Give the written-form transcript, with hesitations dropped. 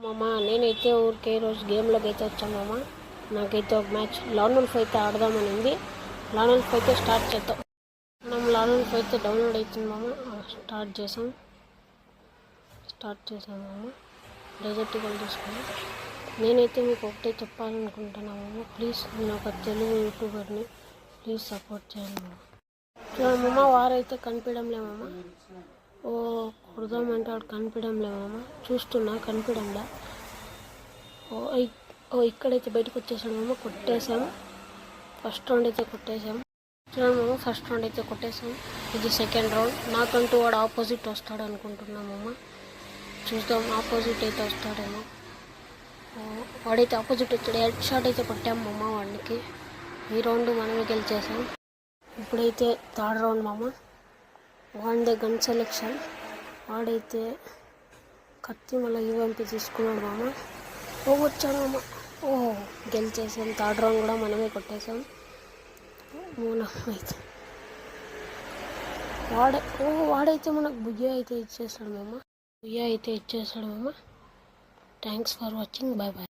మామ నేనైతే ఊరికే ఈరోజు గేమ్లోకి అయితే వచ్చాను మామ. నాకైతే ఒక మ్యాచ్ లాన్ అయితే ఆడదామని ఉంది. లాన్ అయితే స్టార్ట్ చేద్దాం. మనం లాన్ అయితే డౌన్లోడ్ అవుతుంది మామ. స్టార్ట్ చేసాం మామ. డెజర్ట్ గోల్ తీసుకున్నాం. నేనైతే మీకు ఒకటే చెప్పాలనుకుంటున్నాను మామ. ప్లీజ్ నేను ఒక తెలుగు యూట్యూబర్ని, ప్లీజ్ సపోర్ట్ చేయండి మామ. చూడమ్మ వారైతే కనిపించడం లేమమ్మ. ఓ కుడదామంటే వాడు కనిపించడం లేమమ్మ. చూస్తున్నా కనిపించడంలా. ఇక్కడైతే బయటకు వచ్చేసాము. కొట్టేసాము. ఫస్ట్ రౌండ్ అయితే కొట్టేసాము. చూడమ్మ ఫస్ట్ రౌండ్ అయితే కొట్టేసాము. ఇది సెకండ్ రౌండ్. నాకంటూ వాడు ఆపోజిట్ వస్తాడు అనుకుంటున్నామమ్మ. చూద్దాం ఆపోజిట్ అయితే వస్తాడేమో. వాడైతే ఆపోజిట్ వచ్చాడు. హెడ్ షాట్ అయితే కొట్టామమ్మ వాడికి. ఈ రౌండ్ మనమే గెలిచేసాం. ఇప్పుడైతే థర్డ్ రౌండ్ మామ. వాడిదే గన్ సెలెక్షన్. వాడైతే కత్తి మళ్ళీ యూఎంపీ తీసుకున్నాడు మామ. వచ్చాడు మామ. గెలిచేసాం. థర్డ్ రౌండ్ కూడా మనమే కొట్టేసాం. అయితే వాడైతే మనకు బుయ్య అయితే ఇచ్చేసాడు మామ. Thanks for watching. Bye bye.